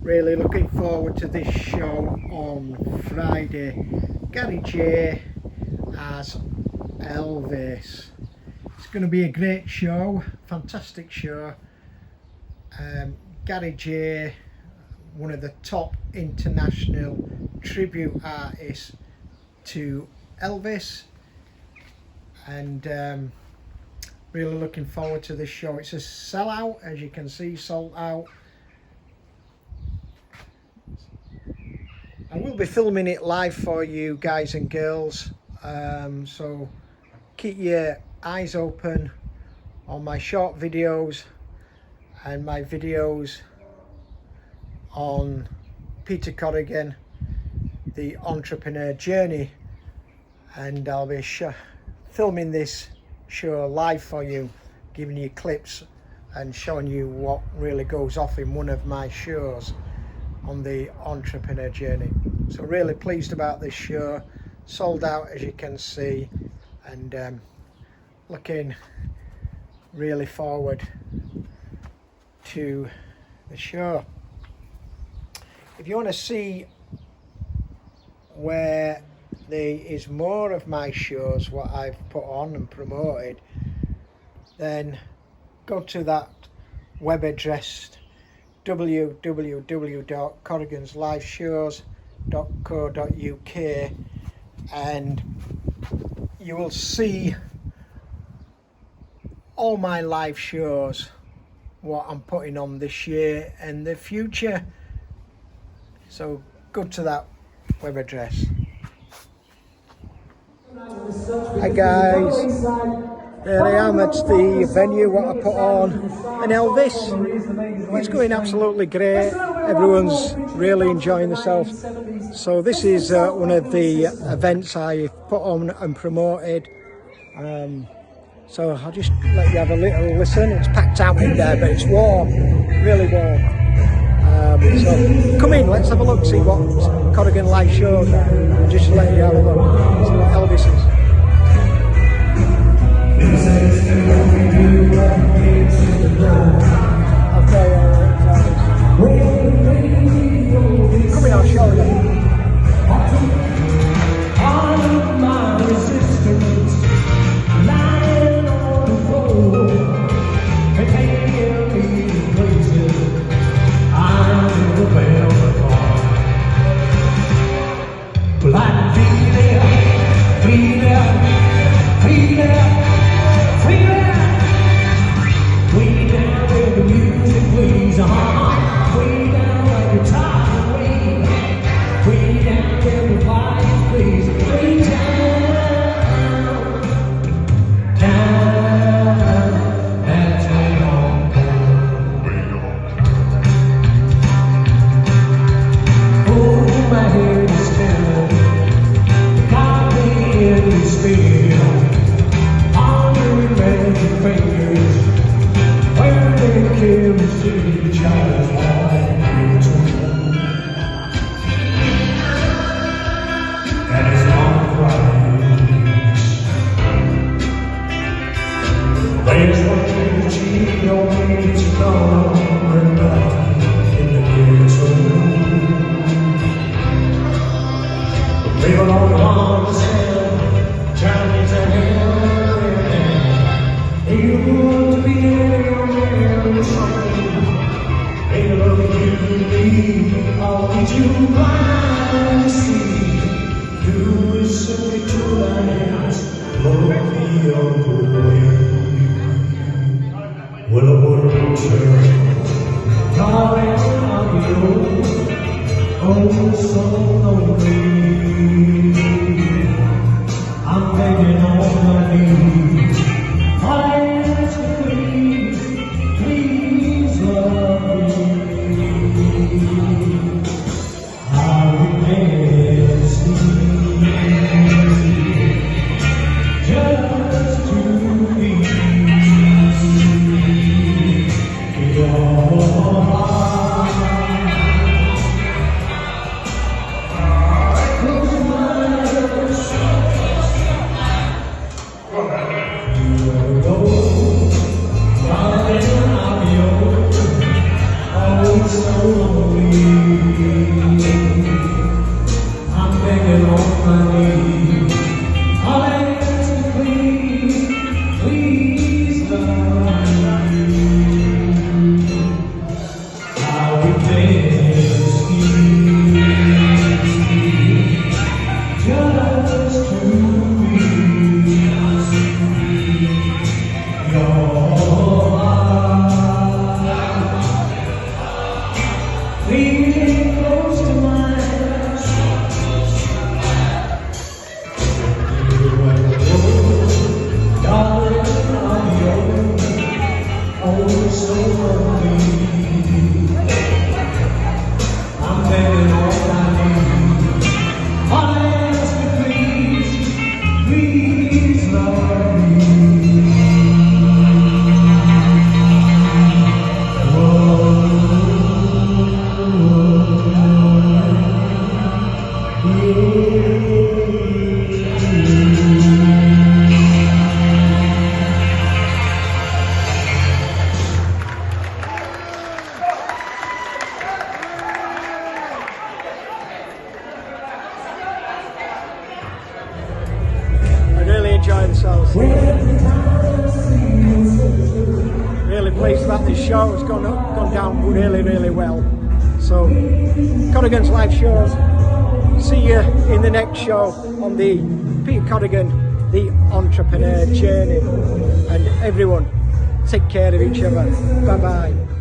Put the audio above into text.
Really looking forward to this show on Friday. Gary J as Elvis. It's going to be a great show, fantastic show. Gary J, one of the top international tribute artists to Elvis, and really looking forward to this show. It's a sellout, as you can see, sold out. I will be filming it live for you guys and girls, so keep your eyes open on my short videos and my videos on Peter Corrigan, the entrepreneur journey, and I'll be filming this show live for you, giving you clips and showing you what really goes off in one of my shows on the entrepreneur journey. So really pleased about this show, sold out as you can see, and looking really forward to the show. If you want to see where there is more of my shows, what I've put on and promoted, then go to that web address www.corrigansliveshows.co.uk, and you will see all my live shows, what I'm putting on this year and the future. So go to that web address. Hi guys, there I am at the venue, what I put on, and Elvis. It's going absolutely great. Everyone's really enjoying themselves. So this is one of the events I put on and promoted. So I'll just let you have a little listen. It's packed out in there, but it's warm, really warm. So come in, let's have a look, see what Corrigan live shows, and just let you have a look, see what Elvis is. Okay, come in, I'll show you. Enjoy themselves. Really pleased about this show. It's gone down really well. So Corrigan's live shows. See you in the next show on the Peter Corrigan, the entrepreneur journey. And everyone, take care of each other. Bye bye.